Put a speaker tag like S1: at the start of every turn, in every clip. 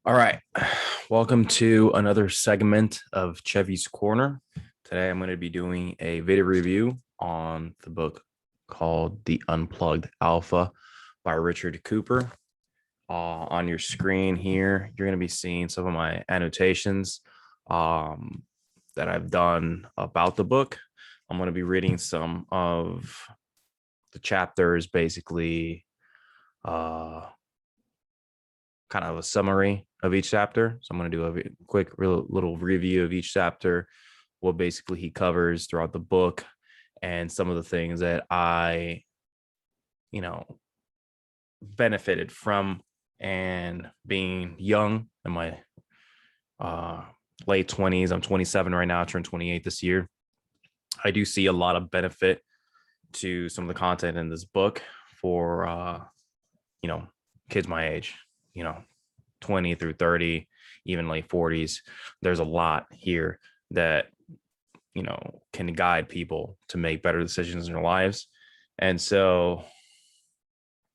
S1: All right. Welcome to another segment of Chevy's Corner. Today I'm going to be doing a video review on the book called The Unplugged Alpha by Richard Cooper. On your screen here, you're going to be seeing some of my annotations that I've done about the book. I'm going to be reading some of the chapters, basically kind of a summary of each chapter. So I'm going to do a quick little review of each chapter, what basically he covers throughout the book, and some of the things that I, benefited from. And being young in my late 20s, I'm 27 right now, I turned 28 this year. I do see a lot of benefit to some of the content in this book for, kids my age, 20 through 30, even late 40s. There's a lot here that, can guide people to make better decisions in their lives. And so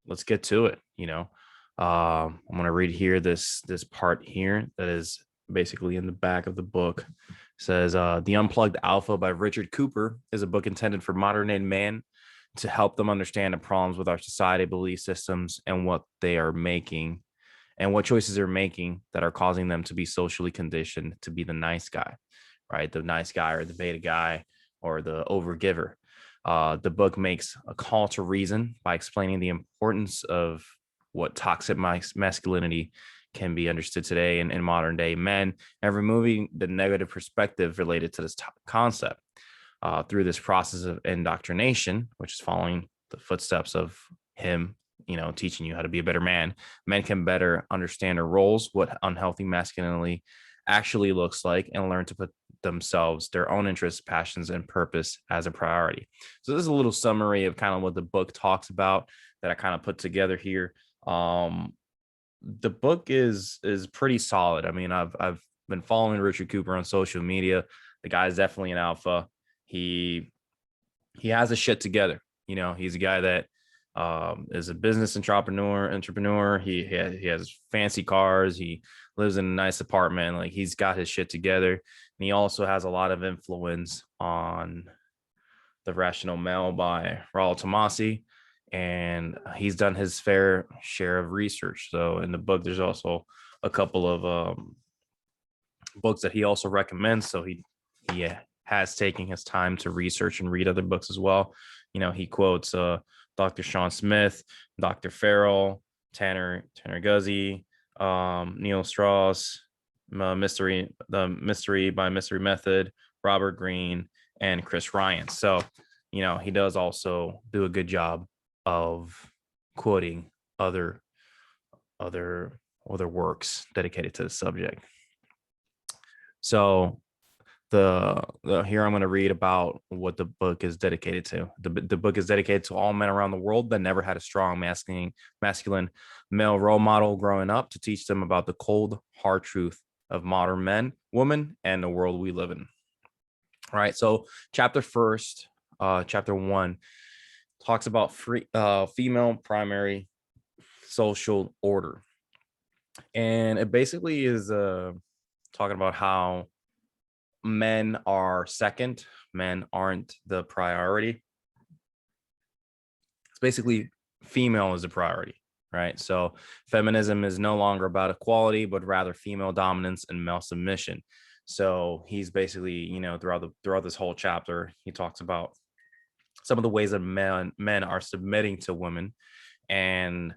S1: let's get to it. I'm going to read here this part here that is basically in the back of the book. It says, The Unplugged Alpha by Richard Cooper is a book intended for modern day man to help them understand the problems with our society, belief systems, and what they are making and what choices they're making that are causing them to be socially conditioned to be the nice guy, right? The nice guy or the beta guy or the overgiver. The book makes a call to reason by explaining the importance of what toxic masculinity can be understood today in modern day men, and removing the negative perspective related to this concept. Through this process of indoctrination, which is following the footsteps of him, teaching you how to be a better man, men can better understand their roles, what unhealthy masculinity actually looks like, and learn to put themselves, their own interests, passions, and purpose as a priority. So this is a little summary of kind of what the book talks about that I kind of put together here. The book is pretty solid. I mean, I've been following Richard Cooper on social media. The guy's definitely an alpha. He has a shit together. He's a guy that is a business entrepreneur. He has fancy cars. He lives in a nice apartment. Like, he's got his shit together. And he also has a lot of influence on The Rational Male by Raul Tomasi. And he's done his fair share of research. So in the book, there's also a couple of books that he also recommends. So he has taken his time to research and read other books as well. He quotes Dr. Sean Smith, Dr. Farrell, Tanner Guzzi, Neil Strauss, the Mystery by Mystery Method, Robert Greene, and Chris Ryan. So, he does also do a good job of quoting other works dedicated to the subject. So here I'm going to read about what the book is dedicated to. The book is dedicated to all men around the world that never had a strong masculine male role model growing up, to teach them about the cold, hard truth of modern men, women, and the world we live in. All right. So chapter 1 talks about female primary social order. And it basically is talking about how men are second, men aren't the priority. It's basically female is the priority, right? So feminism is no longer about equality, but rather female dominance and male submission. So he's basically, throughout this whole chapter, he talks about some of the ways that men are submitting to women. And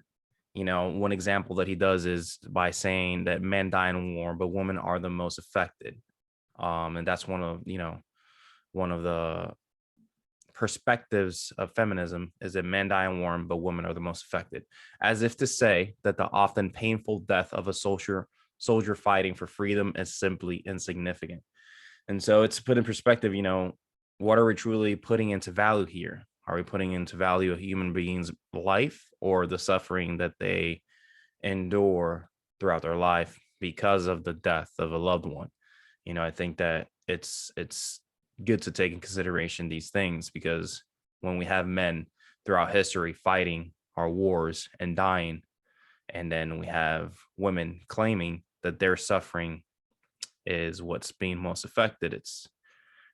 S1: one example that he does is by saying that men die in war, but women are the most affected. And that's one of the perspectives of feminism, is that men die in war, but women are the most affected, as if to say that the often painful death of a soldier fighting for freedom is simply insignificant. And so it's put in perspective, what are we truly putting into value here? Are we putting into value a human being's life, or the suffering that they endure throughout their life because of the death of a loved one? I think that it's good to take in consideration these things, because when we have men throughout history fighting our wars and dying, and then we have women claiming that their suffering is what's being most affected. It's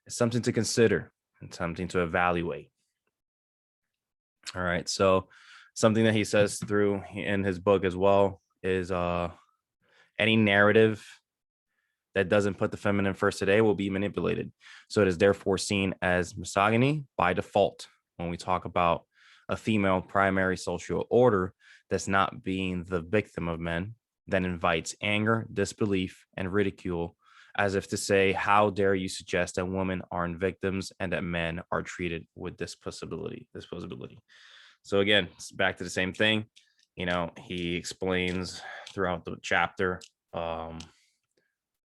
S1: something to consider and something to evaluate. All right. So something that he says through in his book as well is any narrative that doesn't put the feminine first today will be manipulated. So it is therefore seen as misogyny by default when we talk about a female primary social order that's not being the victim of men, that invites anger, disbelief, and ridicule, as if to say, how dare you suggest that women aren't victims and that men are treated with disposability. So again, it's back to the same thing. He explains throughout the chapter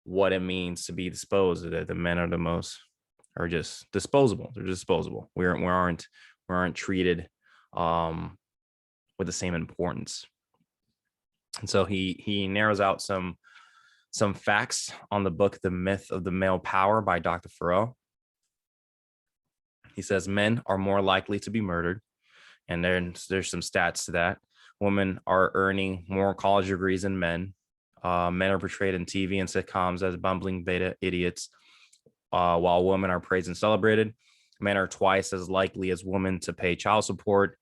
S1: what it means to be disposed, that the men are just disposable. They're disposable. We aren't treated with the same importance. And so he narrows out some facts on the book, The Myth of the Male Power by Dr. Farrell. He says men are more likely to be murdered. And there's some stats to that. Women are earning more college degrees than men. Men are portrayed in TV and sitcoms as bumbling beta idiots, while women are praised and celebrated. Men are twice as likely as women to pay child support.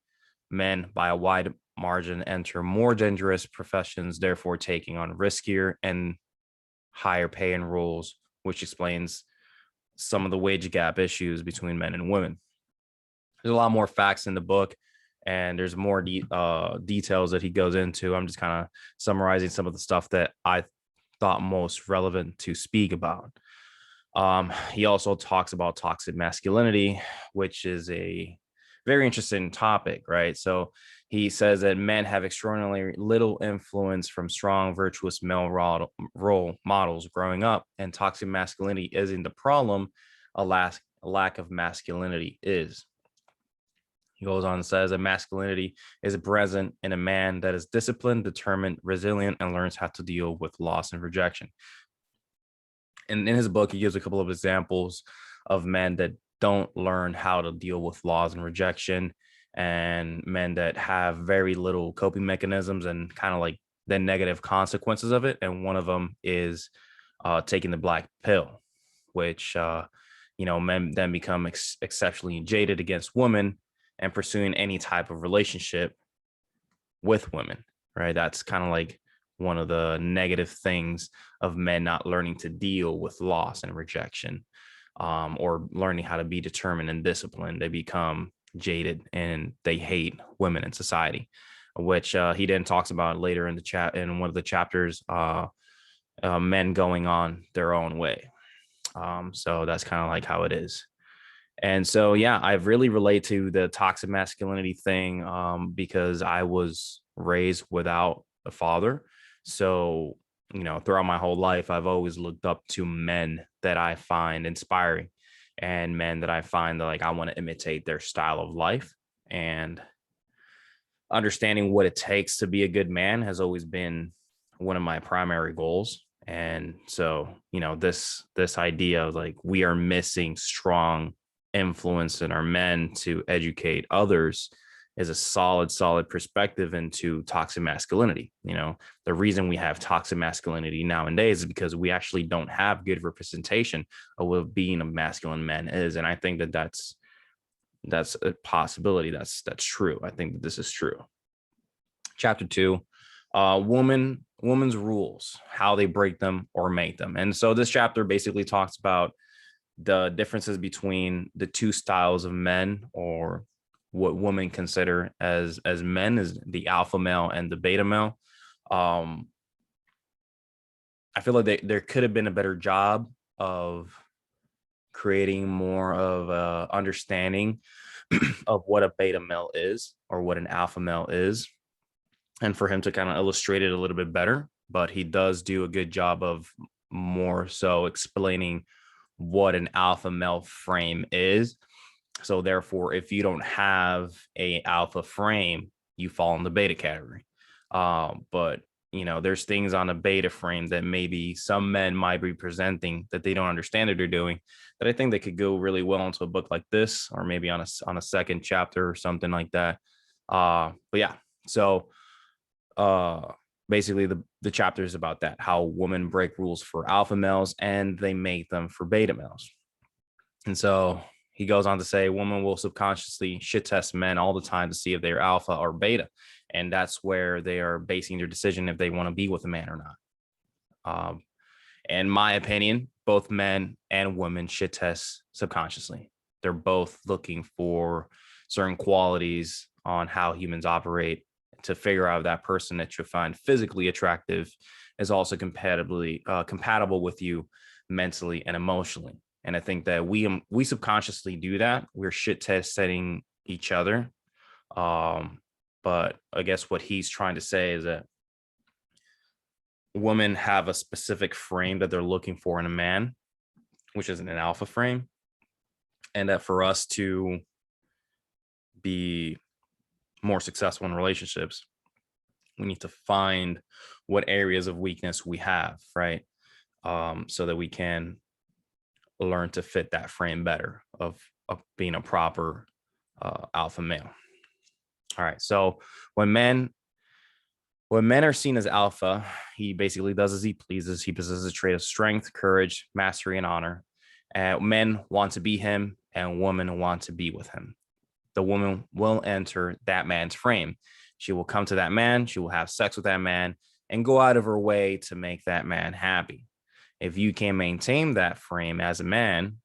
S1: Men, by a wide margin, enter more dangerous professions, therefore taking on riskier and higher pay and roles, which explains some of the wage gap issues between men and women. There's a lot more facts in the book, and there's more details that he goes into. I'm just kind of summarizing some of the stuff that I thought most relevant to speak about. He also talks about toxic masculinity, which is a very interesting topic, right? So he says that men have extraordinarily little influence from strong, virtuous male role models growing up, and toxic masculinity isn't the problem. A lack of masculinity is. He goes on and says that masculinity is present in a man that is disciplined, determined, resilient, and learns how to deal with loss and rejection. And in his book, he gives a couple of examples of men that don't learn how to deal with loss and rejection, and men that have very little coping mechanisms and kind of like the negative consequences of it. And one of them is taking the black pill, which, men then become exceptionally jaded against women and pursuing any type of relationship with women, right? That's kind of like one of the negative things of men not learning to deal with loss and rejection, or learning how to be determined and disciplined. They become jaded and they hate women in society, which he then talks about later in the chat in one of the chapters, men going on their own way. So that's kind of like how it is. And so, yeah, I really relate to the toxic masculinity thing, because I was raised without a father. So, throughout my whole life, I've always looked up to men that I find inspiring, and men that I find that like I want to imitate their style of life. And understanding what it takes to be a good man has always been one of my primary goals. And so, this idea of like we are missing strong influence in our men to educate others is a solid perspective into toxic masculinity. The reason we have toxic masculinity nowadays is because we actually don't have good representation of what being a masculine man is. And I think that that's a possibility. That's true. I think that this is true. Chapter 2, woman's rules, how they break them or make them. And so this chapter basically talks about the differences between the two styles of men, or what women consider as men, is the alpha male and the beta male. I feel like there could have been a better job of creating more of a understanding of what a beta male is or what an alpha male is, and for him to kind of illustrate it a little bit better. But he does do a good job of more so explaining what an alpha male frame is. So therefore, if you don't have a alpha frame, you fall in the beta category. But there's things on a beta frame that maybe some men might be presenting that they don't understand that they're doing, that I think they could go really well into a book like this, or maybe on a second chapter or something like that. But yeah, so basically the chapter is about that, how women break rules for alpha males and they make them for beta males. And so he goes on to say women will subconsciously shit test men all the time to see if they're alpha or beta. And that's where they are basing their decision if they want to be with a man or not. In my opinion, both men and women shit test subconsciously. They're both looking for certain qualities on how humans operate to figure out if that person that you find physically attractive is also compatible with you mentally and emotionally. And I think that we subconsciously do that. We're shit testing each other. But I guess what he's trying to say is that women have a specific frame that they're looking for in a man, which is an alpha frame. And that for us to be more successful in relationships, we need to find what areas of weakness we have, right? So that we can learn to fit that frame better of being a proper alpha male. All right. So when men are seen as alpha, he basically does as he pleases. He possesses a trait of strength, courage, mastery, and honor. Men want to be him, and women want to be with him. The woman will enter that man's frame. She will come to that man. She will have sex with that man and go out of her way to make that man happy. If you can maintain that frame as a man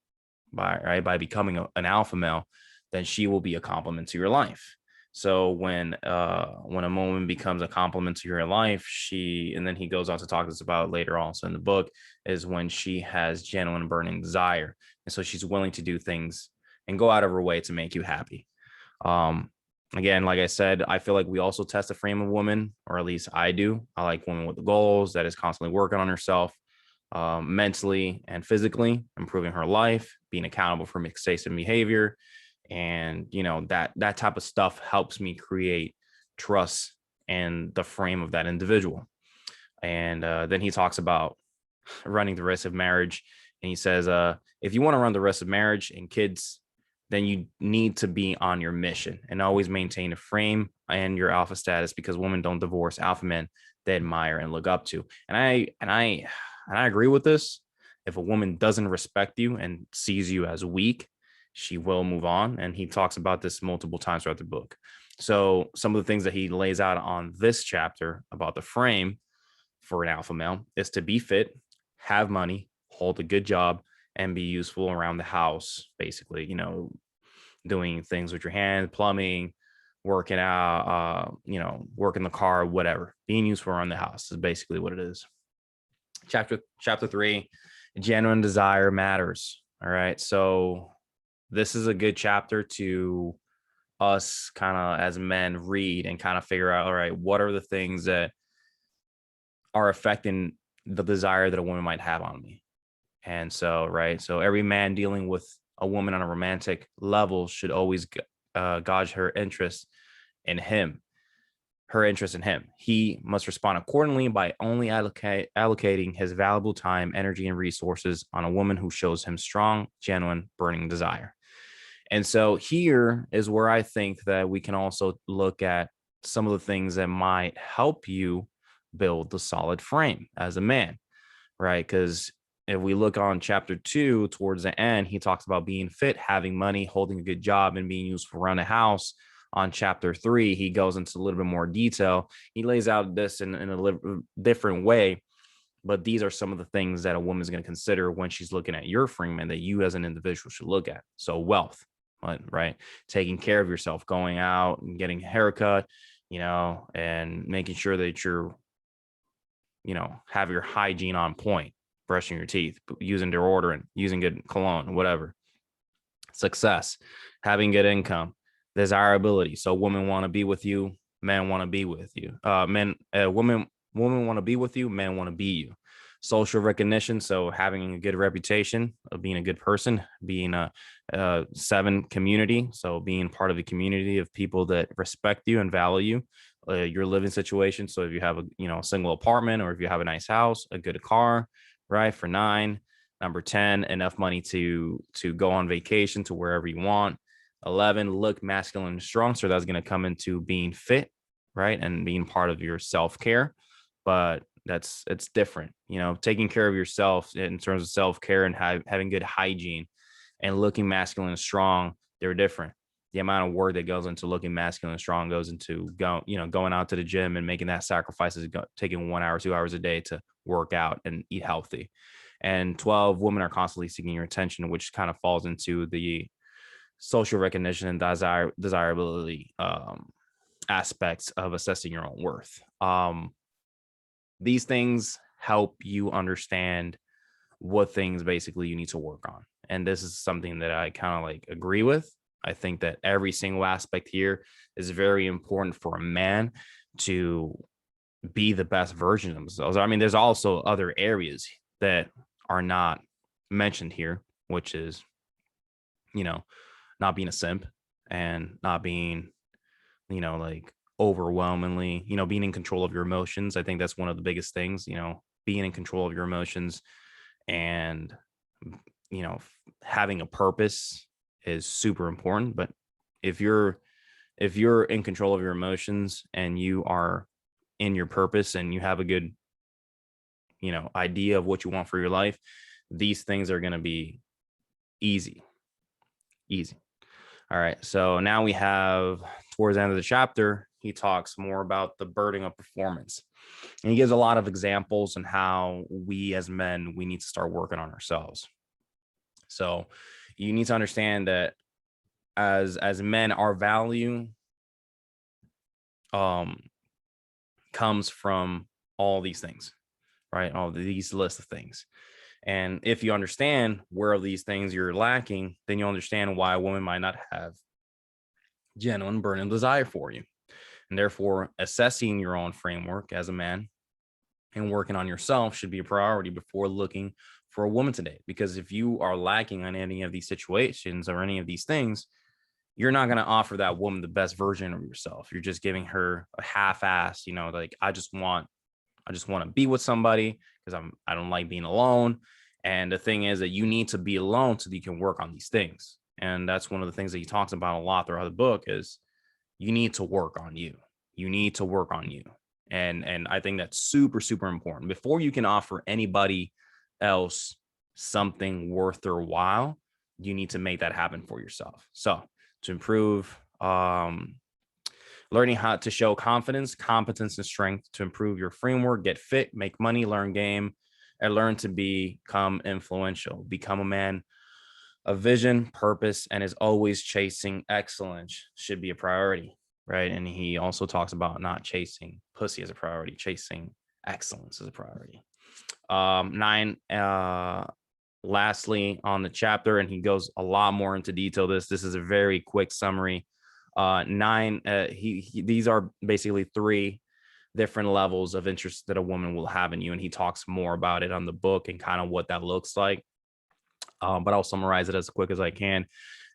S1: by becoming an alpha male, then she will be a complement to your life. So when a woman becomes a complement to your life, and then he goes on to talk to us about later also in the book, is when she has genuine burning desire. And so she's willing to do things and go out of her way to make you happy. Again, like I said, I feel like we also test the frame of woman, or at least I do. I like women with the goals, that is constantly working on herself, mentally and physically, improving her life, being accountable for mistakes and behavior. And, that type of stuff helps me create trust and the frame of that individual. And then he talks about running the risk of marriage. And he says, if you want to run the risk of marriage and kids, then you need to be on your mission and always maintain a frame and your alpha status, because women don't divorce alpha men they admire and look up to. And I agree with this. If a woman doesn't respect you and sees you as weak, she will move on. And he talks about this multiple times throughout the book. So some of the things that he lays out on this chapter about the frame for an alpha male is to be fit, have money, hold a good job, and be useful around the house, basically, doing things with your hands, plumbing, working out, working the car, whatever. Being useful around the house is basically what it is. Chapter 3, genuine desire matters. All right. So this is a good chapter to us kind of as men read and kind of figure out, all right, what are the things that are affecting the desire that a woman might have on me? And so, right. So every man dealing with a woman on a romantic level should always gauge her interest in him. He must respond accordingly by only allocating his valuable time, energy, and resources on a woman who shows him strong, genuine, burning desire. And so here is where I think that we can also look at some of the things that might help you build the solid frame as a man, right? Because if we look on chapter 2 towards the end, he talks about being fit, having money, holding a good job, and being useful around the house. On chapter 3, he goes into a little bit more detail. He lays out this in a different way, but these are some of the things that a woman is going to consider when she's looking at your frame and that you as an individual should look at. So wealth, right? Taking care of yourself, going out and getting a haircut, and making sure that you're, have your hygiene on point, brushing your teeth, using deodorant, using good cologne, whatever. Success, having good income, desirability. So women want to be with you, men want to be with you. Women want to be with you, men want to be you. Social recognition, so having a good reputation of being a good person, being a 7 community, so being part of a community of people that respect you and value your living situation. So if you have a single apartment, or if you have a nice house, a good car, right? For 9. Number 10, enough money to go on vacation to wherever you want. 11, look masculine and strong. So that's going to come into being fit, right? And being part of your self-care. but it's different. Taking care of yourself in terms of self-care and having good hygiene and looking masculine and strong, they're different. The amount of work that goes into looking masculine and strong goes into going out to the gym and making that sacrifices, taking 1 hour, 2 hours a day to work out and eat healthy. And 12, women are constantly seeking your attention, which kind of falls into the social recognition and desirability aspects of assessing your own worth. These things help you understand what things basically you need to work on. And this is something that I kind of like agree with. I think that every single aspect here is very important for a man to be the best version of themselves. I mean, there's also other areas that are not mentioned here, which is, not being a simp and not being, like overwhelmingly, being in control of your emotions. I think that's one of the biggest things, being in control of your emotions and, having a purpose is super important. But if you're in control of your emotions and you are in your purpose and you have a good, idea of what you want for your life, these things are going to be easy. All right. So now we have, towards the end of the chapter, he talks more about the burden of performance. And he gives a lot of examples on how we as men, we need to start working on ourselves. So you need to understand that as men, our value comes from all these things, right? All these lists of things. And if you understand where these things you're lacking, then you'll understand why a woman might not have genuine burning desire for you. And therefore, assessing your own framework as a man and working on yourself should be a priority before looking for a woman today. Because if you are lacking on any of these situations or any of these things, you're not going to offer that woman the best version of yourself. You're just giving her a half-ass, like, I just want to be with somebody because I don't like being alone. And the thing is that you need to be alone so that you can work on these things. And that's one of the things that he talks about a lot throughout the book is you need to work on you. You need to work on you. And I think that's super, super important. Before you can offer anybody else something worth their while, you need to make that happen for yourself. So to improve, learning how to show confidence, competence, and strength to improve your framework, get fit, make money, learn game, and learn to become influential. Become a man of vision, purpose, and is always chasing excellence should be a priority, right? And he also talks about not chasing pussy as a priority, chasing excellence as a priority. 9, lastly on the chapter, and he goes a lot more into detail. This is a very quick summary. 9, these are basically 3 different levels of interest that a woman will have in you, and he talks more about it on the book and kind of what that looks like. But I'll summarize it as quick as I can.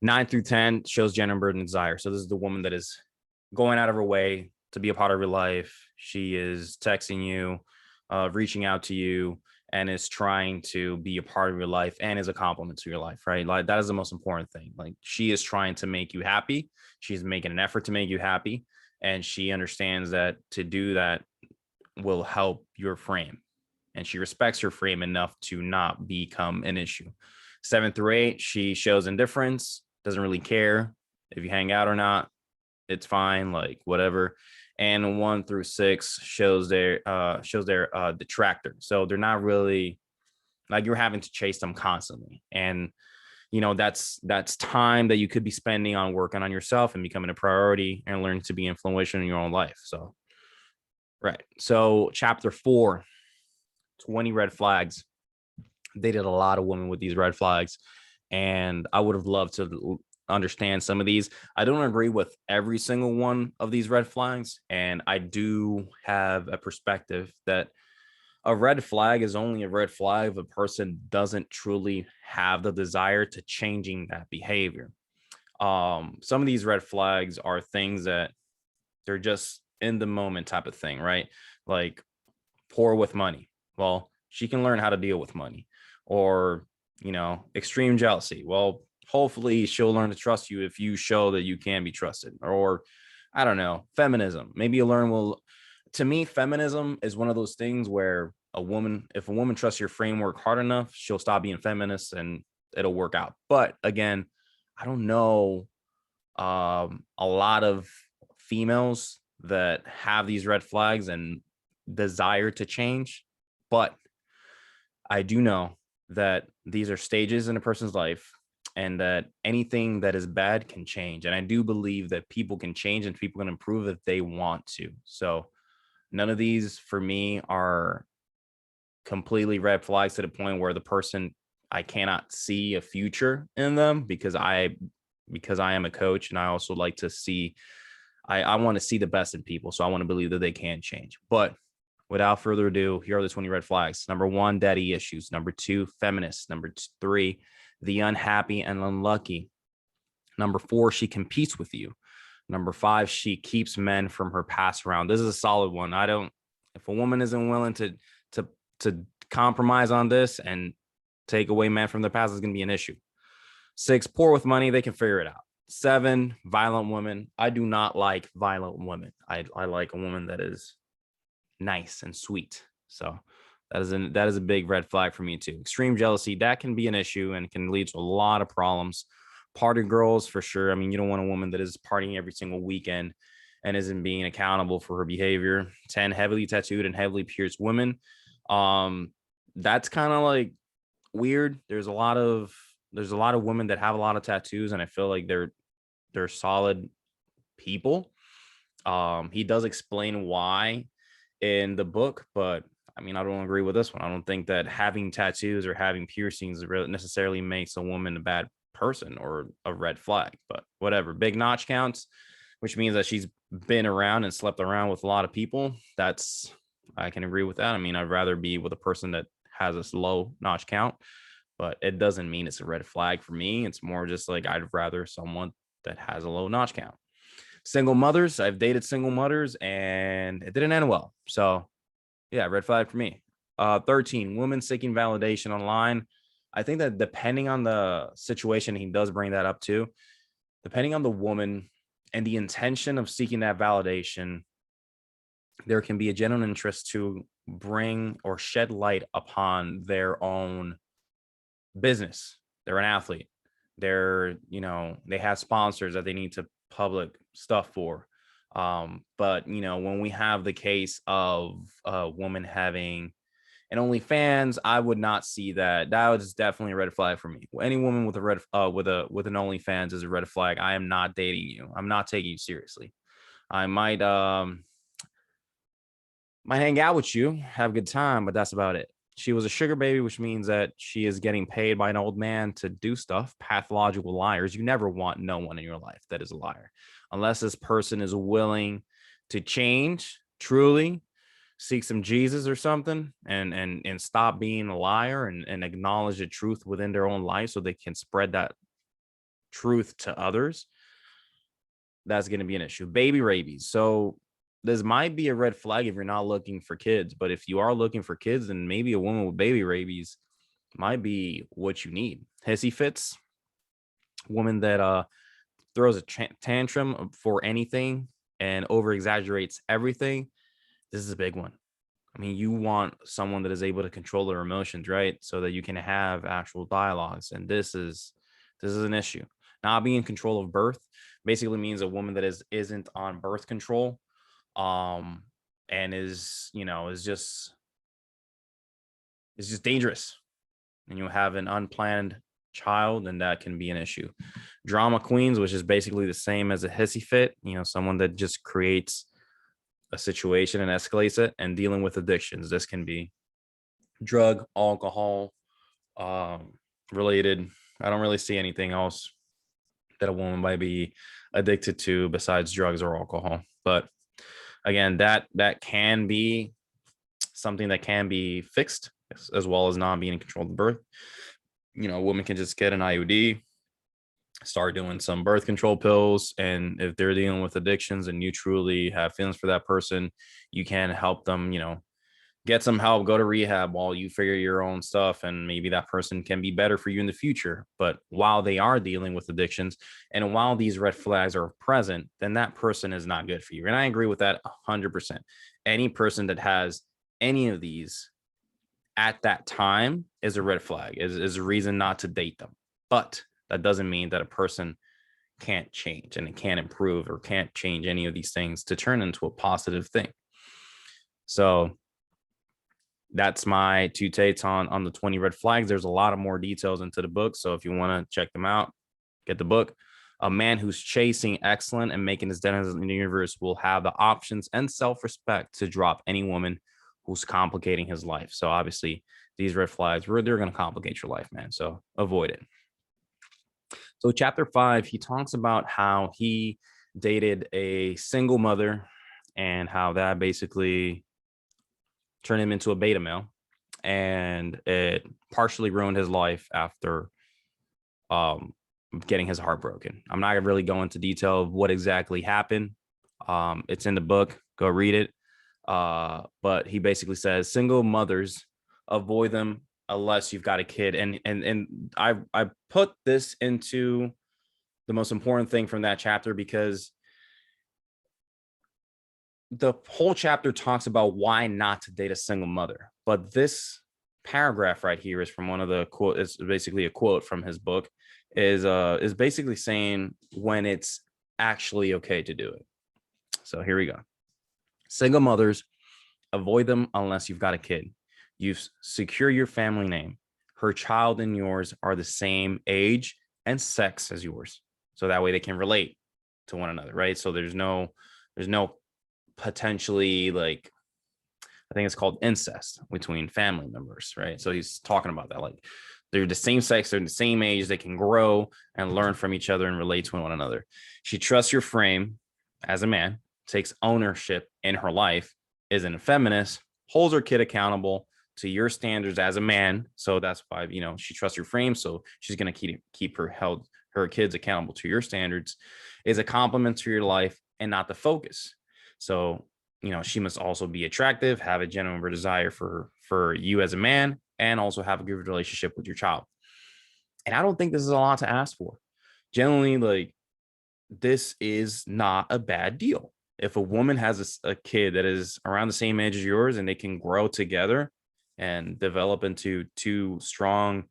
S1: 9 through 10 shows gender burden and desire. So this is the woman that is going out of her way to be a part of your life. She is texting you, reaching out to you, and is trying to be a part of your life and is a compliment to your life, right? Like that is the most important thing. Like she is trying to make you happy. She's making an effort to make you happy. And she understands that to do that will help your frame. And she respects your frame enough to not become an issue. 7 through 8, she shows indifference, doesn't really care if you hang out or not. It's fine, like whatever. And 1 through 6 shows their detractor. So they're not really like you're having to chase them constantly. And that's time that you could be spending on working on yourself and becoming a priority and learning to be influential in your own life. So right. So chapter 4, 20 red flags. Dated a lot of women with these red flags, and I would have loved to understand some of these. I don't agree with every single one of these red flags, and I do have a perspective that a red flag is only a red flag if a person doesn't truly have the desire to changing that behavior. Some of these red flags are things that they're just in the moment type of thing, right? Like poor with money. Well, she can learn how to deal with money. Or, extreme jealousy. Well, hopefully she'll learn to trust you if you show that you can be trusted. Or, I don't know, feminism. Maybe you'll learn to me, feminism is one of those things where if a woman trusts your framework hard enough, she'll stop being feminist and it'll work out. But again, I don't know a lot of females that have these red flags and desire to change. But I do know that these are stages in a person's life and that anything that is bad can change. And I do believe that people can change and people can improve if they want to. So none of these for me are completely red flags to the point where the person, I cannot see a future in them because I am a coach and I also like to see, I want to see the best in people. So I want to believe that they can change. But without further ado, here are the 20 red flags. Number 1, daddy issues. Number 2, feminists. Number 3, the unhappy and unlucky. Number 4, she competes with you. Number 5, she keeps men from her past around. This is a solid one. If a woman isn't willing to compromise on this and take away men from their past, is going to be an issue. 6, poor with money, they can figure it out. 7, violent women. I do not like violent women. I like a woman that is nice and sweet. So that is a big red flag for me too. Extreme jealousy, that can be an issue and can lead to a lot of problems. Party girls, for sure. I mean, you don't want a woman that is partying every single weekend and isn't being accountable for her behavior. 10, heavily tattooed and heavily pierced women. That's kind of like weird. There's a lot of women that have a lot of tattoos, and I feel like they're solid people. He does explain why in the book, but I mean, I don't agree with this one. I don't think that having tattoos or having piercings necessarily makes a woman a bad person or a red flag, but whatever. Big notch counts, which means that she's been around and slept around with a lot of people. I can agree with that. I mean, I'd rather be with a person that has a low notch count, but it doesn't mean it's a red flag for me. It's more just like I'd rather someone that has a low notch count. Single mothers, I've dated single mothers and it didn't end well. So yeah, red flag for me. 13, women seeking validation online. I think that depending on the situation, he does bring that up too. Depending on the woman and the intention of seeking that validation, there can be a genuine interest to bring or shed light upon their own business. They're an athlete. They have sponsors that they need to public stuff for. But when we have the case of a woman having an OnlyFans, I would not see that. That was definitely a red flag for me. Any woman with an OnlyFans is a red flag. I am not dating you. I'm not taking you seriously. I might hang out with you, have a good time, but that's about it. She was a sugar baby, which means that she is getting paid by an old man to do stuff. Pathological liars. You never want no one in your life that is a liar, unless this person is willing to change, truly seek some Jesus or something, and stop being a liar and acknowledge the truth within their own life so they can spread that truth to others. That's going to be an issue. Baby rabies. So this might be a red flag if you're not looking for kids, but if you are looking for kids, then maybe a woman with baby rabies might be what you need. Hissy fits, woman that throws a tantrum for anything and over exaggerates everything. This is a big one. I mean, you want someone that is able to control their emotions, right? So that you can have actual dialogues. And this is an issue. Not being in control of birth basically means a woman that isn't on birth control, and is just dangerous. And you have an unplanned child, and that can be an issue. Drama queens, which is basically the same as a hissy fit, someone that just creates a situation and escalates it. And dealing with addictions, this can be drug, alcohol related. I don't really see anything else that a woman might be addicted to besides drugs or alcohol. But again, that can be something that can be fixed, as well as not being in control of the birth. A woman can just get an IUD, start doing some birth control pills, and if they're dealing with addictions and you truly have feelings for that person, you can help them, get some help, go to rehab while you figure your own stuff, and maybe that person can be better for you in the future. But while they are dealing with addictions and while these red flags are present, then that person is not good for you. And I agree with that 100%. any person that has any of these at that time is a red flag, is a reason not to date them. But that doesn't mean that a person can't change and it can't improve or can't change any of these things to turn into a positive thing. So that's my two takes on the 20 red flags. There's a lot of more details into the book, so if you want to check them out, get the book. A man who's chasing excellence and making his dent in the universe will have the options and self-respect to drop any woman who's complicating his life. So obviously these red flags, they're going to complicate your life, man. So avoid it. So chapter 5, he talks about how he dated a single mother and how that basically turned him into a beta male, and it partially ruined his life after getting his heart broken. I'm not really going into detail of what exactly happened. It's in the book. Go read it. But he basically says single mothers, avoid them unless you've got a kid. And I put this into the most important thing from that chapter, because the whole chapter talks about why not to date a single mother. But this paragraph right here is from one of the quote. It's basically a quote from his book. Is basically saying when it's actually okay to do it. So here we go. Single mothers, avoid them unless you've got a kid. You secure your family name. Her child and yours are the same age and sex as yours, so that way they can relate to one another, right? So there's no potentially, like, I think it's called incest between family members, right? So he's talking about that, like they're the same sex, they're the same age, they can grow and learn from each other and relate to one another. She trusts your frame as a man, takes ownership in her life, isn't a feminist, holds her kid accountable to your standards as a man. So that's why, she trusts your frame. So she's going to keep her kids accountable to your standards, is a complement to your life and not the focus. So, she must also be attractive, have a genuine desire for you as a man, and also have a good relationship with your child. And I don't think this is a lot to ask for. Generally, like, this is not a bad deal. If a woman has a kid that is around the same age as yours and they can grow together and develop into two strong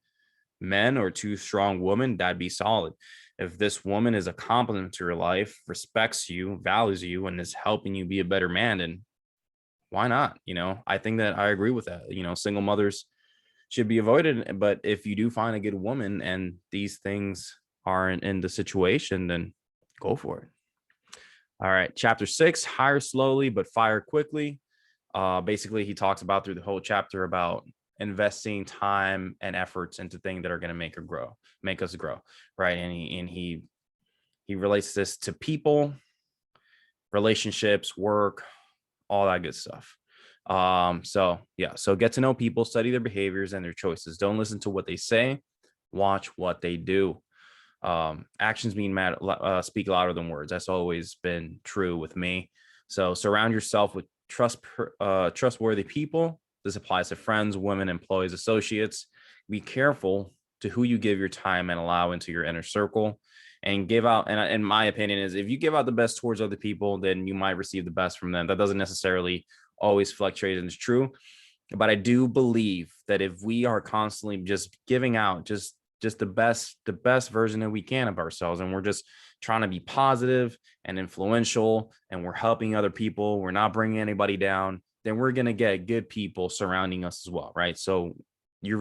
S1: men or two strong women, that'd be solid. If this woman is a compliment to your life, respects you, values you, and is helping you be a better man, then why not? I think that I agree with that. Single mothers should be avoided. But if you do find a good woman and these things aren't in the situation, then go for it. All right. Chapter 6, hire slowly, but fire quickly. Basically, he talks about through the whole chapter about investing time and efforts into things that are going to make us grow. Right. And he relates this to people, relationships, work, all that good stuff. So get to know people, study their behaviors and their choices. Don't listen to what they say, watch what they do. Actions speak louder than words. That's always been true with me. So surround yourself with trustworthy people. This applies to friends, women, employees, associates. Be careful to who you give your time and allow into your inner circle, and give out. And in my opinion is, if you give out the best towards other people, then you might receive the best from them. That doesn't necessarily always fluctuate, and it's true. But I do believe that if we are constantly just giving out just the best version that we can of ourselves, and we're just trying to be positive and influential, and we're helping other people, we're not bringing anybody down, then we're going to get good people surrounding us as well, right? So you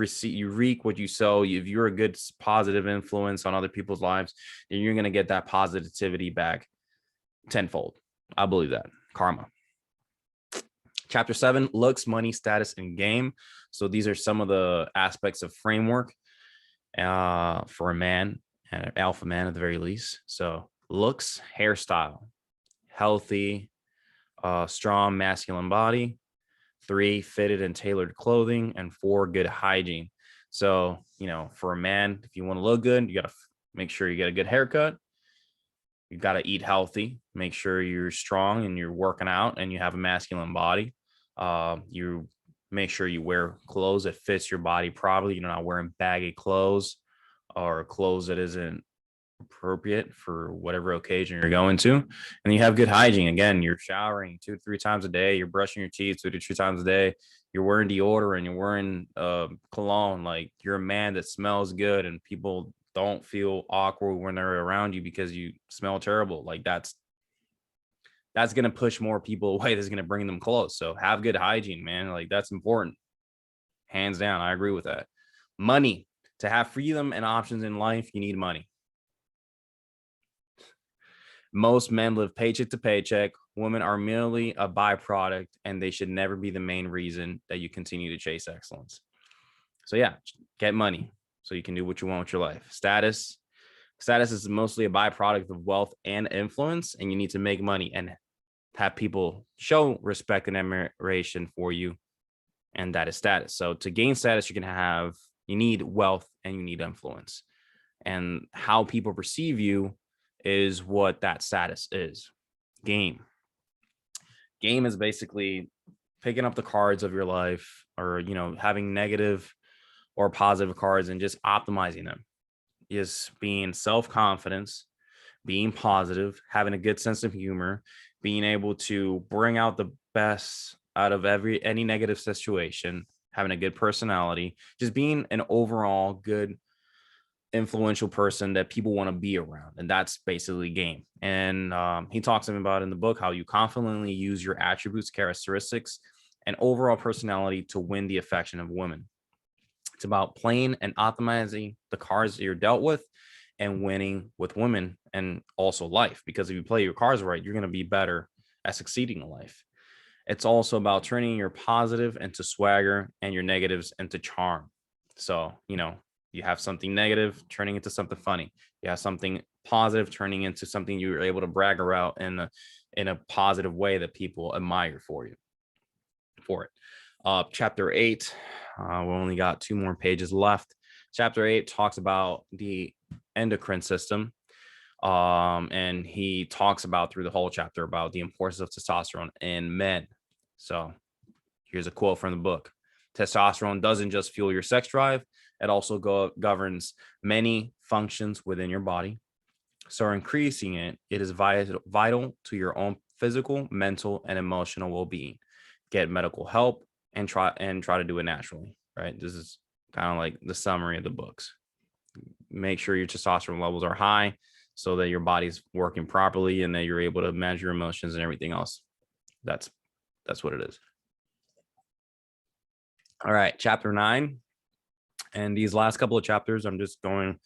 S1: reap what you sow. If you're a good positive influence on other people's lives, then you're going to get that positivity back tenfold. I believe that. Karma. Chapter 7, looks, money, status, and game. So these are some of the aspects of framework for a man, and an alpha man at the very least. So looks, hairstyle, healthy, strong masculine body. 3, fitted and tailored clothing. And 4, good hygiene. So, for a man, if you want to look good, you got to make sure you get a good haircut. You got to eat healthy, make sure you're strong and you're working out and you have a masculine body. You make sure you wear clothes that fits your body properly. You're not wearing baggy clothes or clothes that isn't appropriate for whatever occasion you're going to. And you have good hygiene. Again, you're showering 2 to 3 times a day. You're brushing your teeth 2 to 3 times a day. You're wearing deodorant. You're wearing cologne. Like, you're a man that smells good, and people don't feel awkward when they're around you because you smell terrible. Like, that's going to push more people away. That's going to bring them close. So have good hygiene, man. Like, that's important. Hands down. I agree with that. Money. To have freedom and options in life, you need money. Most men live paycheck to paycheck. Women are merely a byproduct, and they should never be the main reason that you continue to chase excellence. So yeah, get money so you can do what you want with your life. Status is mostly a byproduct of wealth and influence, and you need to make money and have people show respect and admiration for you, and that is status. So to gain status, you need wealth and you need influence, and how people perceive you is what that status is. Game is basically picking up the cards of your life, or having negative or positive cards and just optimizing them. Just being self-confidence, being positive, having a good sense of humor, being able to bring out the best out of any negative situation, having a good personality, just being an overall good, influential person that people want to be around. And that's basically game. And he talks about in the book how you confidently use your attributes, characteristics, and overall personality to win the affection of women. It's about playing and optimizing the cards that you're dealt with and winning with women, and also life, because if you play your cards right, you're going to be better at succeeding in life. It's also about turning your positive into swagger and your negatives into charm. So, you have something negative turning into something funny. You have something positive turning into something you're able to brag about in a positive way that people admire for it. Chapter 8, we only got 2 more pages left. Chapter 8 talks about the endocrine system. And he talks about through the whole chapter about the importance of testosterone in men. So here's a quote from the book. Testosterone doesn't just fuel your sex drive. It also governs many functions within your body. So increasing it is vital to your own physical, mental, and emotional well-being. Get medical help and try to do it naturally, right? This is kind of like the summary of the books. Make sure your testosterone levels are high so that your body's working properly and that you're able to manage your emotions and everything else. That's what it is. All right, chapter 9. And these last couple of chapters, I'm just going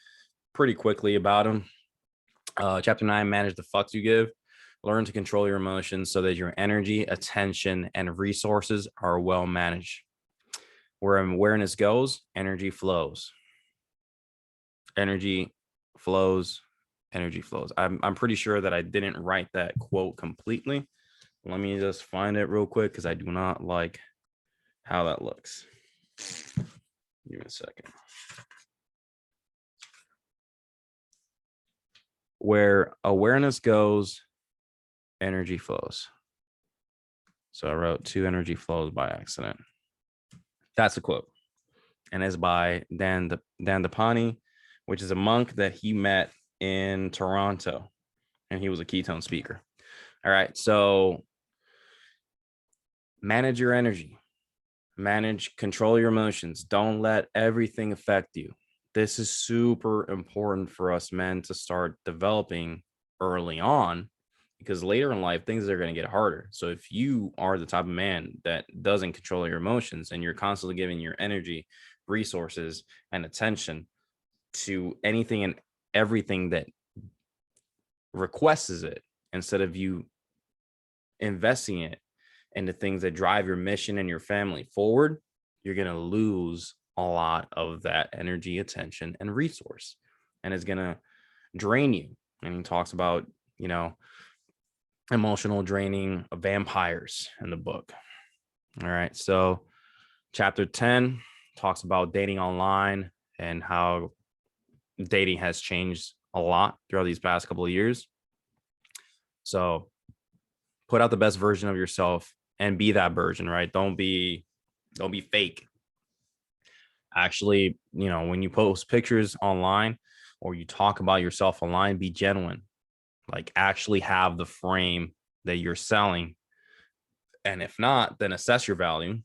S1: pretty quickly about them. Chapter 9, manage the fucks you give. Learn to control your emotions so that your energy, attention, and resources are well managed. Where awareness goes, energy flows. Energy flows. Energy flows. I'm pretty sure that I didn't write that quote completely. Let me just find it real quick because I do not like how that looks. Give me a second. Where awareness goes, energy flows. So I wrote 2 energy flows by accident. That's a quote. And it's by Dan Dapani, which is a monk that he met in Toronto. And he was a ketone speaker. All right. So manage your energy. Control your emotions. Don't let everything affect you. This is super important for us men to start developing early on, because later in life, things are going to get harder. So if you are the type of man that doesn't control your emotions and you're constantly giving your energy, resources, and attention to anything and everything that requests it, instead of you investing it into things that drive your mission and your family forward, you're going to lose a lot of that energy, attention, and resource. And it's going to drain you. And he talks about, emotional draining of vampires in the book. All right. So chapter 10 talks about dating online and how dating has changed a lot throughout these past couple of years. So put out the best version of yourself and be that version, right? Don't be fake. Actually, when you post pictures online, or you talk about yourself online, be genuine. Like actually have the frame that you're selling. And if not, then assess your value,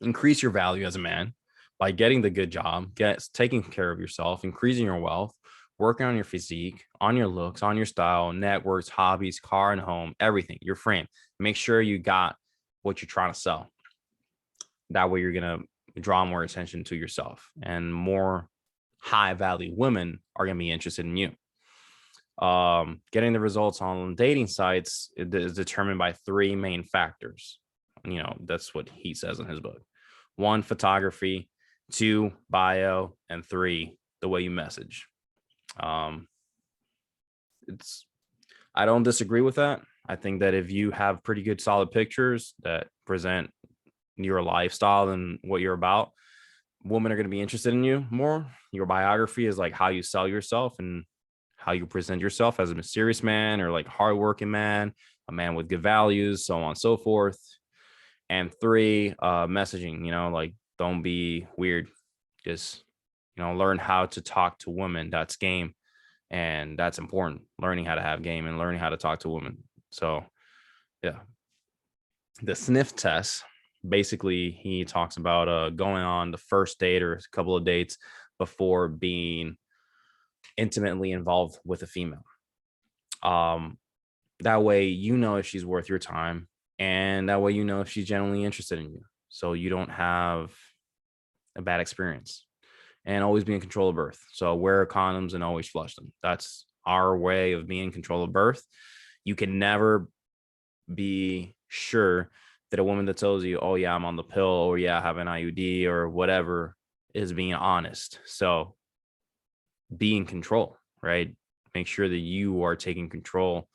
S1: increase your value as a man by getting the good job, taking care of yourself, increasing your wealth, working on your physique, on your looks, on your style, networks, hobbies, car and home, everything, your frame. Make sure you got what you're trying to sell. That way you're going to draw more attention to yourself, and more high value women are going to be interested in you. Getting the results on dating sites is determined by three main factors. That's what he says in his book. 1, photography. 2, bio. And 3, the way you message. I don't disagree with that. I think that if you have pretty good solid pictures that present your lifestyle and what you're about, women are going to be interested in you more. Your biography is like how you sell yourself and how you present yourself as a mysterious man, or like hardworking man, a man with good values, so on and so forth. And 3, messaging, like don't be weird. Just, learn how to talk to women. That's game. And that's important. Learning how to have game and learning how to talk to women. So yeah. The Sniff Test, basically he talks about going on the first date or a couple of dates before being intimately involved with a female. That way if she's worth your time, and that way if she's genuinely interested in you, so you don't have a bad experience. And always be in control of birth. So wear condoms and always flush them. That's our way of being in control of birth. You can never be sure that a woman that tells you, oh yeah, I'm on the pill, or yeah, I have an IUD or whatever, is being honest. So be in control, right? Make sure that you are taking control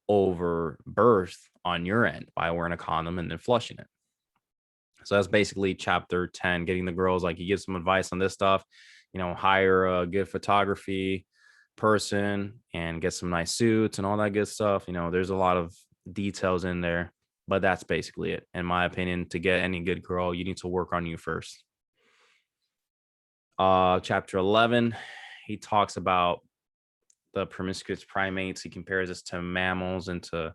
S1: over birth on your end by wearing a condom and then flushing it. So that's basically chapter 10, getting the girls. Like, he gives some advice on this stuff, hire a good photography person and get some nice suits and all that good stuff. There's a lot of details in there, but that's basically it. In my opinion, to get any good girl, you need to work on you first. Chapter 11, he talks about the promiscuous primates. He compares us to mammals and to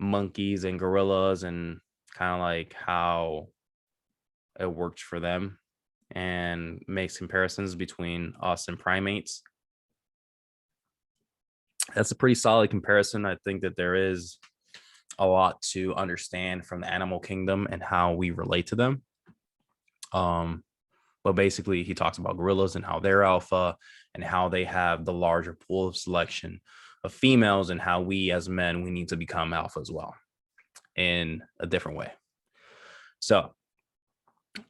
S1: monkeys and gorillas, and kind of like how it worked for them, and makes comparisons between us and primates. That's a pretty solid comparison. I think that there is a lot to understand from the animal kingdom and how we relate to them. But basically he talks about gorillas and how they're alpha, and how they have the larger pool of selection of females, and how we as men, we need to become alpha as well in a different way. So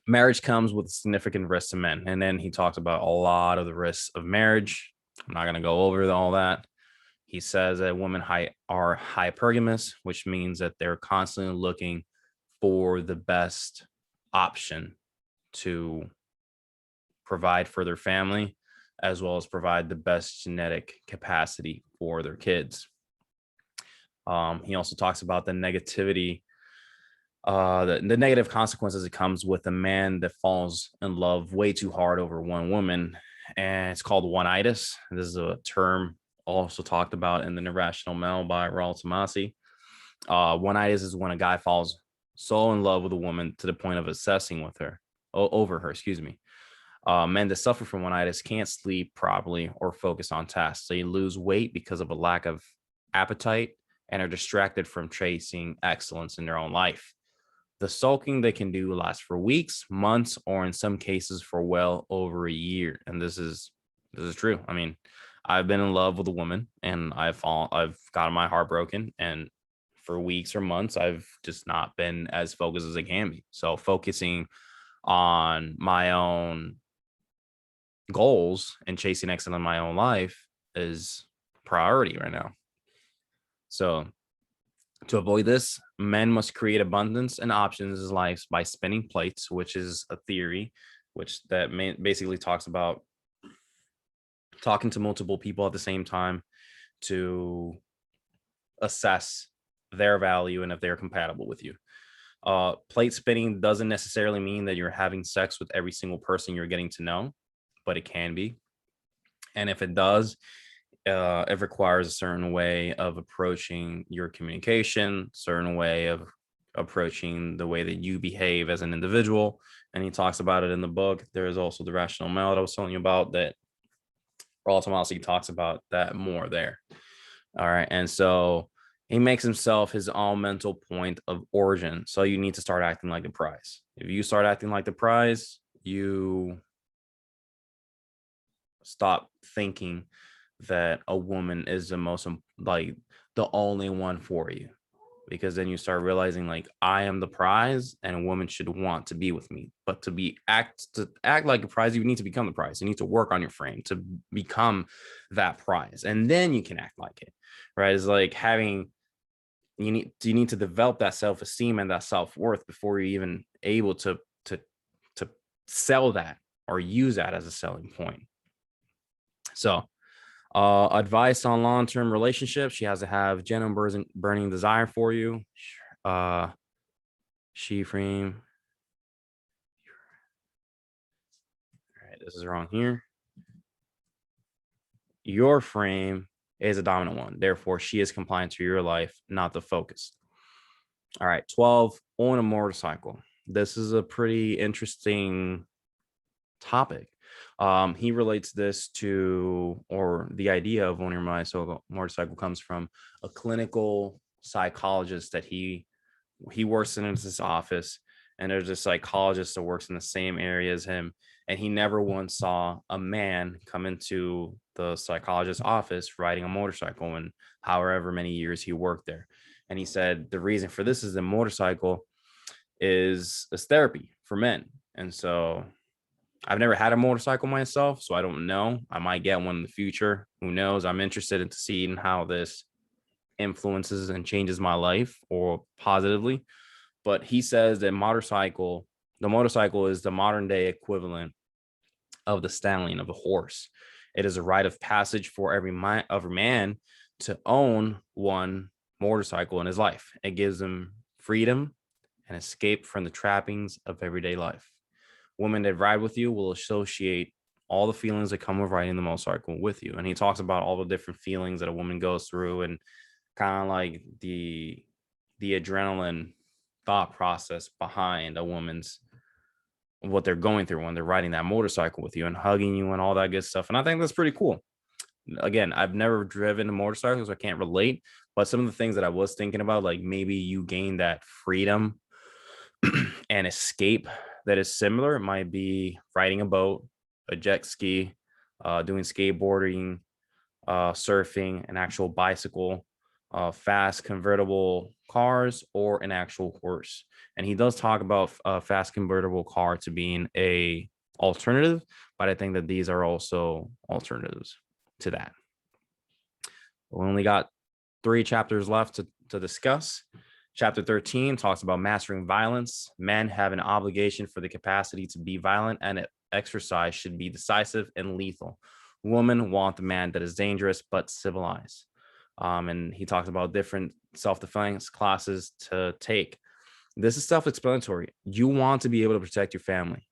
S1: marriage comes with significant risks to men. And then he talks about a lot of the risks of marriage. I'm not going to go over all that. He says that women are hypergamous, which means that they're constantly looking for the best option to provide for their family, as well as provide the best genetic capacity for their kids. He also talks about the negativity, the negative consequences that comes with a man that falls in love way too hard over one woman. And it's called one-itis. This is a term also talked about in The Irrational Male by Raul Tomasi. One-itis is when a guy falls so in love with a woman to the point of obsessing over her. Men that suffer from one-itis can't sleep properly or focus on tasks. They lose weight because of a lack of appetite and are distracted from chasing excellence in their own life. The sulking they can do lasts for weeks, months, or in some cases for well over a year. And this is true. I mean, I've been in love with a woman and I've gotten my heart broken, and for weeks or months, I've just not been as focused as I can be. So focusing on my own goals and chasing excellence in my own life is priority right now. So to avoid this, men must create abundance and options in life by spinning plates, which is a theory basically talks about talking to multiple people at the same time to assess their value and if they're compatible with you. Plate spinning doesn't necessarily mean that you're having sex with every single person you're getting to know, but it can be. And if it does, it requires a certain way of approaching your communication, certain way of approaching the way that you behave as an individual. And he talks about it in the book. There is also the rational male that I was telling you about, that Rollo Tomassi talks about that more there. All right. And so he makes himself his own mental point of origin. So you need to start acting like the prize. If you start acting like the prize, you stop thinking that a woman is the most, like, the only one for you, because then you start realizing, like, I am the prize and a woman should want to be with me. But to act like a prize, you need to become the prize. You need to work on your frame to become that prize, and then you can act like it, right? It's like having, you need to develop that self-esteem and that self-worth before you're even able to sell that or use that as a selling point. So advice on long-term relationships: she has to have genuine burning desire for you. She frame. All right, this is wrong here. Your frame is a dominant one. Therefore, she is compliant to your life, not the focus. All right, 12, own a motorcycle. This is a pretty interesting topic. He relates this to, or the idea of owning a motorcycle comes from a clinical psychologist that he works in his office, and there's a psychologist that works in the same area as him, and he never once saw a man come into the psychologist's office riding a motorcycle in however many years he worked there. And he said the reason for this is the motorcycle is therapy for men. And so I've never had a motorcycle myself, so I don't know. I might get one in the future. Who knows? I'm interested in seeing how this influences and changes my life, or positively. But he says that the motorcycle is the modern day equivalent of the stallion, of a horse. It is a rite of passage for every man to own one motorcycle in his life. It gives him freedom and escape from the trappings of everyday life. Women that ride with you will associate all the feelings that come with riding the motorcycle with you. And he talks about all the different feelings that a woman goes through, and kind of like the adrenaline thought process behind a woman's, what they're going through when they're riding that motorcycle with you and hugging you and all that good stuff. And I think that's pretty cool. Again, I've never driven a motorcycle, so I can't relate, but some of the things that I was thinking about, like maybe you gain that freedom and escape that is similar. It might be riding a boat, a jet ski, doing skateboarding, surfing, an actual bicycle, fast convertible cars, or an actual horse. And he does talk about a fast convertible car to being a alternative, but I think that these are also alternatives to that. We only got 3 chapters left to discuss. Chapter 13 talks about mastering violence. Men have an obligation for the capacity to be violent, and exercise should be decisive and lethal. Women want the man that is dangerous but civilized. And he talks about different self-defense classes to take. This is self-explanatory. You want to be able to protect your family.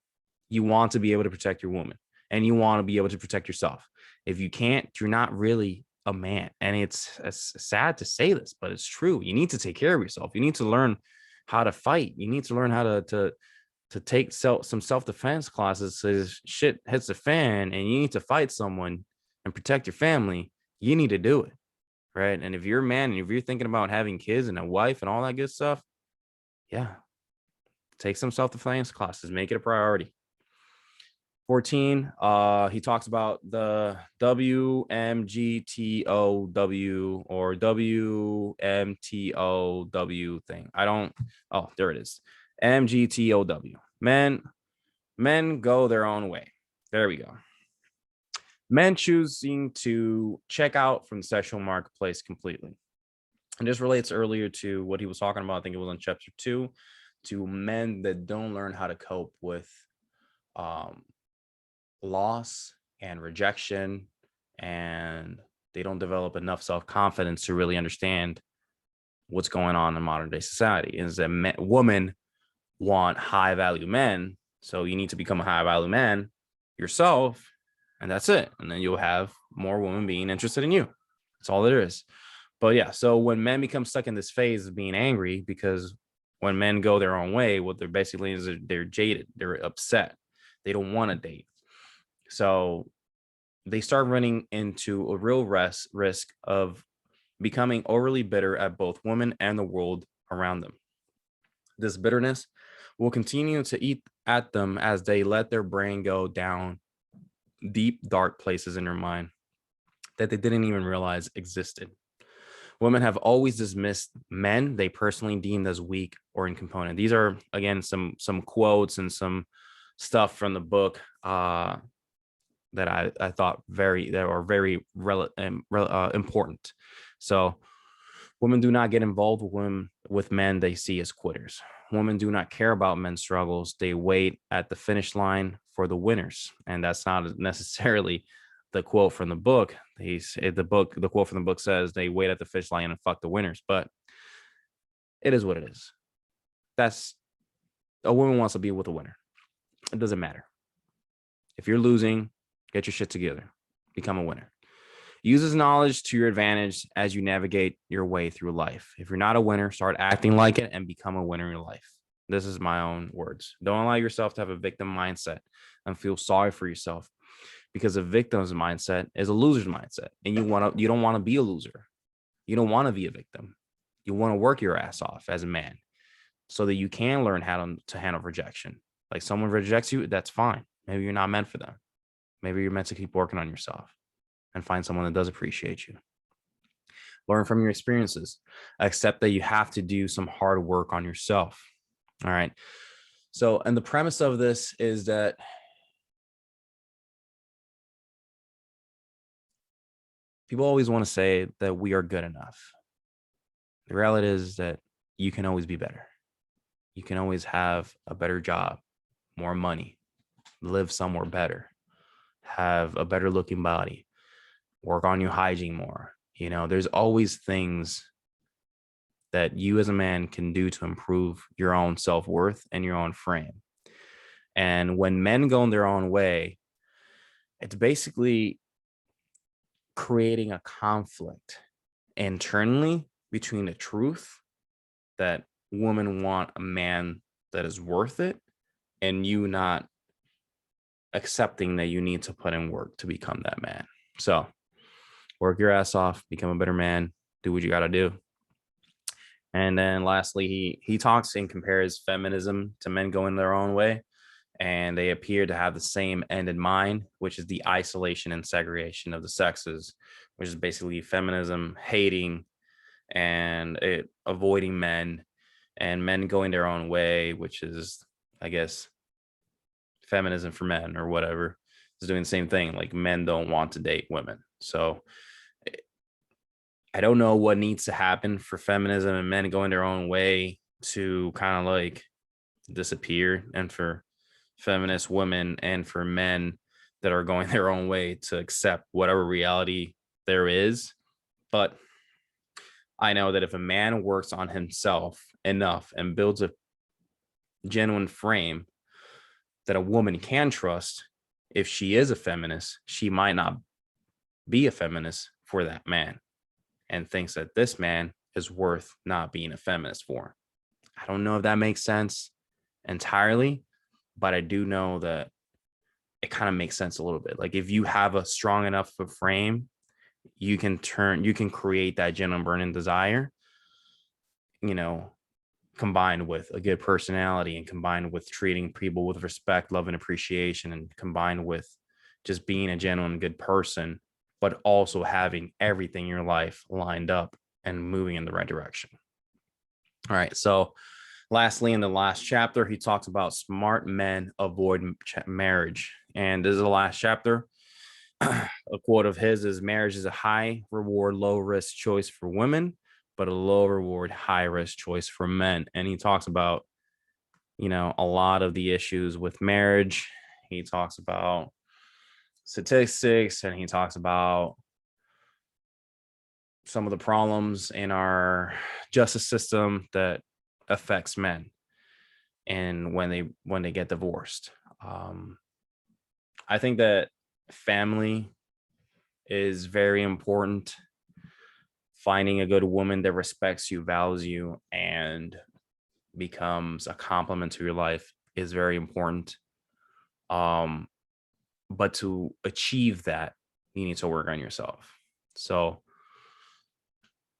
S1: You want to be able to protect your woman, and you want to be able to protect yourself. If you can't, you're not really a man. And it's sad to say this, but it's true. You need to take care of yourself. You need to learn how to fight. You need to learn how to take some self-defense classes. So shit hits the fan and you need to fight someone and protect your family. You need to do it, right? And if you're a man and if you're thinking about having kids and a wife and all that good stuff, yeah, take some self-defense classes. Make it a priority. 14, he talks about the WMGTOW or WMTOW thing. There it is. MGTOW. Men go their own way. There we go. Men choosing to check out from the sexual marketplace completely. And this relates earlier to what he was talking about. I think it was on chapter 2, to men that don't learn how to cope with loss and rejection, and they don't develop enough self-confidence to really understand what's going on in modern day society. Is that women want high value men, so you need to become a high value man yourself and that's it. And then you'll have more women being interested in you. That's all there is. But yeah, so when men become stuck in this phase of being angry, because when men go their own way, what they're basically is they're jaded, they're upset, they don't want to date. So they start running into a real risk of becoming overly bitter at both women and the world around them. This bitterness will continue to eat at them as they let their brain go down deep, dark places in their mind that they didn't even realize existed. Women have always dismissed men they personally deemed as weak or incompetent. These are, again, some quotes and some stuff from the book that I thought that are very important. So women do not get involved with men they see as quitters. Women do not care about men's struggles. They wait at the finish line for the winners. And that's not necessarily the quote from the book. The quote from the book says they wait at the finish line and fuck the winners, but it is what it is. That's a woman wants to be with a winner. It doesn't matter. If you're losing, get your shit together. Become a winner. Use this knowledge to your advantage as you navigate your way through life. If you're not a winner, start acting like it and become a winner in your life. This is my own words. Don't allow yourself to have a victim mindset and feel sorry for yourself, because a victim's mindset is a loser's mindset, and you don't want to be a loser. You don't want to be a victim. You want to work your ass off as a man so that you can learn how to handle rejection. Like, someone rejects you, that's fine. Maybe you're not meant for them. Maybe you're meant to keep working on yourself and find someone that does appreciate you. Learn from your experiences. Accept that you have to do some hard work on yourself. All right. So, and the premise of this is that people always want to say that we are good enough. The reality is that you can always be better. You can always have a better job, more money, live somewhere better, have a better looking body, work on your hygiene more. You know, there's always things that you as a man can do to improve your own self-worth and your own frame. And when men go in their own way, it's basically creating a conflict internally between the truth that women want a man that is worth it, and you not accepting that you need to put in work to become that man. So work your ass off, become a better man, do what you got to do. And then lastly, he talks and compares feminism to men going their own way, and they appear to have the same end in mind, which is the isolation and segregation of the sexes, which is basically feminism hating and avoiding men, and men going their own way, which is, I guess, feminism for men or whatever, is doing the same thing. Like, men don't want to date women. So I don't know what needs to happen for feminism and men going their own way to kind of like disappear, and for feminist women and for men that are going their own way to accept whatever reality there is. But I know that if a man works on himself enough and builds a genuine frame that a woman can trust, if she is a feminist, she might not be a feminist for that man, and thinks that this man is worth not being a feminist for. I don't know if that makes sense entirely, but I do know that it kind of makes sense a little bit. Like, if you have a strong enough of frame, you can create that genuine burning desire, you know, combined with a good personality, and combined with treating people with respect, love, and appreciation, and combined with just being a genuine good person, but also having everything in your life lined up and moving in the right direction. All right. So lastly, in the last chapter, he talks about smart men avoid marriage. And this is the last chapter. A quote of his is, marriage is a high reward, low risk choice for women, but a low reward, high risk choice for men. And he talks about, you know, a lot of the issues with marriage. He talks about statistics, and he talks about some of the problems in our justice system that affects men, and when they get divorced. I think that family is very important. Finding a good woman that respects you, values you, and becomes a complement to your life is very important. Um, but to achieve that, you need to work on yourself. So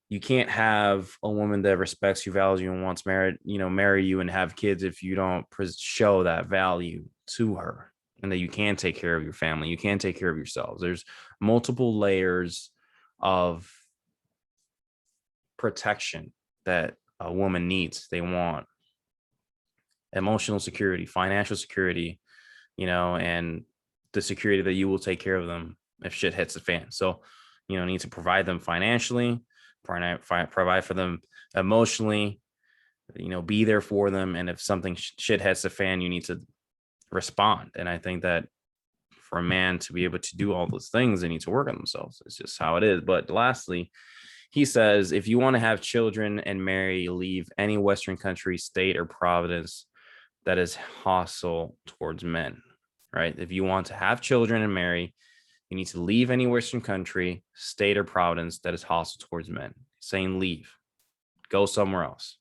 S1: you can't have a woman that respects you, values you, and wants marry you and have kids if you don't show that value to her, and that you can take care of your family, you can take care of yourselves. There's multiple layers of protection that a woman needs. They want emotional security, financial security, and the security that you will take care of them if shit hits the fan. So, need to provide them financially, provide for them emotionally, be there for them. And if something shit hits the fan, you need to respond. And I think that for a man to be able to do all those things, they need to work on themselves. It's just how it is. But lastly, he says, if you want to have children and marry, leave any Western country, state, or province that is hostile towards men, right? If you want to have children and marry, you need to leave any Western country, state, or province that is hostile towards men. Saying leave, go somewhere else,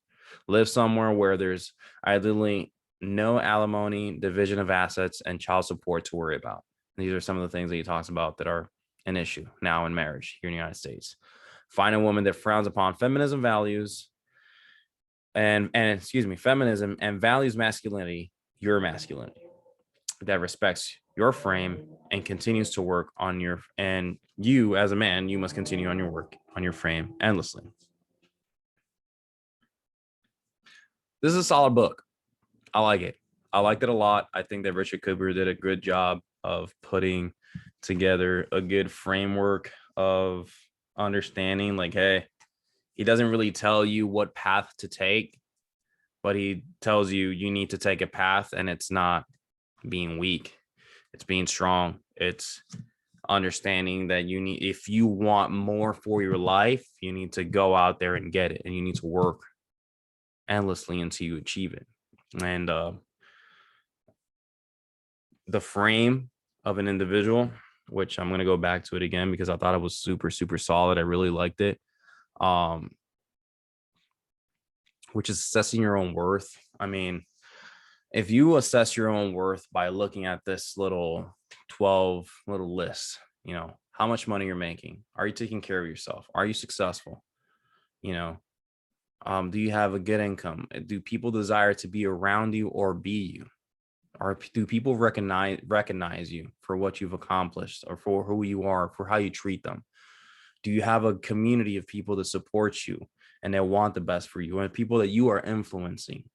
S1: live somewhere where there's ideally no alimony, division of assets, and child support to worry about. These are some of the things that he talks about that are an issue now in marriage here in the United States. Find a woman that frowns upon feminism values feminism and values masculinity, your masculinity, that respects your frame and continues to work on and you as a man, you must continue on your work on your frame endlessly. This is a solid book. I like it. I liked it a lot. I think that Richard Cooper did a good job of putting together a good framework of understanding, like, hey, he doesn't really tell you what path to take, but he tells you need to take a path, and it's not being weak. It's being strong. It's understanding that if you want more for your life, you need to go out there and get it, and you need to work endlessly until you achieve it. And the frame of an individual, which I'm going to go back to it again because I thought it was super, super solid. I really liked it. Which is assessing your own worth. I mean, if you assess your own worth by looking at this 12 little list, how much money you're making, are you taking care of yourself? Are you successful? Do you have a good income? Do people desire to be around you or be you? Or do people recognize you for what you've accomplished, or for who you are, for how you treat them? Do you have a community of people that support you and that want the best for you, and people that you are influencing?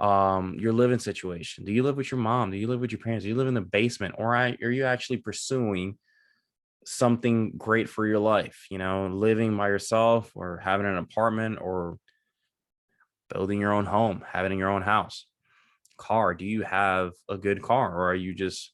S1: Your living situation. Do you live with your mom? Do you live with your parents? Do you live in the basement? Or are you actually pursuing something great for your life? Living by yourself, or having an apartment, or building your own home, having your own house. Car. Do you have a good car, or are you just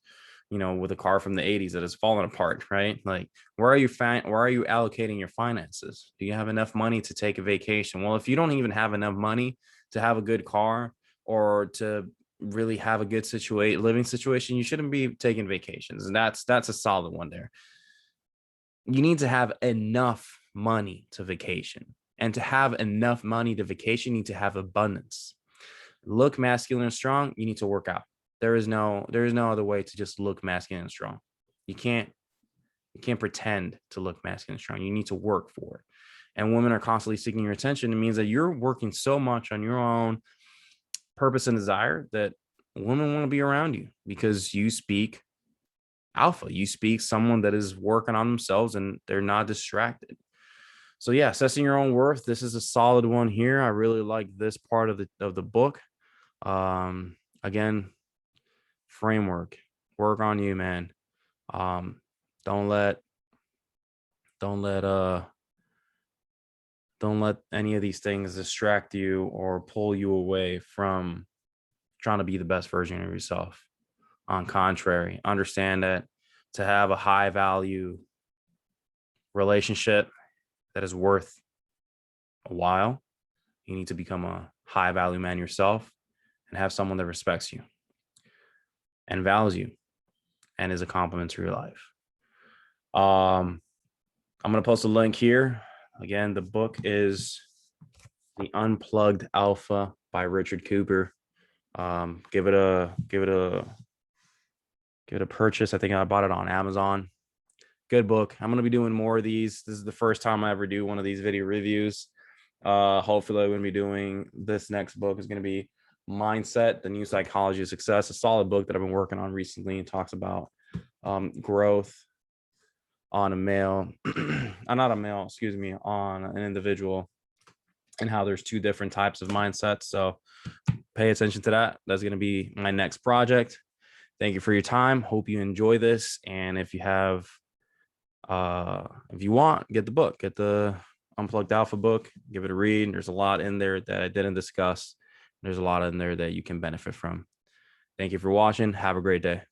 S1: with a car from the 80s that has fallen apart, right? Like, where are you allocating your finances? Do you have enough money to take a vacation? Well, if you don't even have enough money to have a good car, or to really have a good living situation, you shouldn't be taking vacations. And that's a solid one there. You need to have enough money to vacation, and to have enough money to vacation, you need to have abundance. Look masculine and strong, you need to work out. There is no other way to just look masculine and strong. You can't pretend to look masculine and strong. You need to work for it. And women are constantly seeking your attention. It means that you're working so much on your own purpose and desire that women want to be around you, because you speak alpha. You speak someone that is working on themselves and they're not distracted. So yeah, assessing your own worth. This is a solid one here. I really like this part of the book. Again, framework, work on you, man. Don't let any of these things distract you or pull you away from trying to be the best version of yourself. On contrary, understand that to have a high value relationship that is worth a while, you need to become a high value man yourself, and have someone that respects you and values you and is a compliment to your life. I'm going to post a link here. Again, the book is The Unplugged Alpha by Richard Cooper. Give it a purchase. I think I bought it on Amazon. Good book. I'm going to be doing more of these. This is the first time I ever do one of these video reviews. Hopefully I'm going to be doing this next book is going to be Mindset, the New Psychology of Success, a solid book that I've been working on recently. It talks about growth on a male, not a male, excuse me, on an individual, and how there's two different types of mindsets. So pay attention to that. That's going to be my next project. Thank you for your time. Hope you enjoy this. And if you have, if you want, get the book, get the Unplugged Alpha book, give it a read. There's a lot in there that I didn't discuss. There's a lot in there that you can benefit from. Thank you for watching. Have a great day.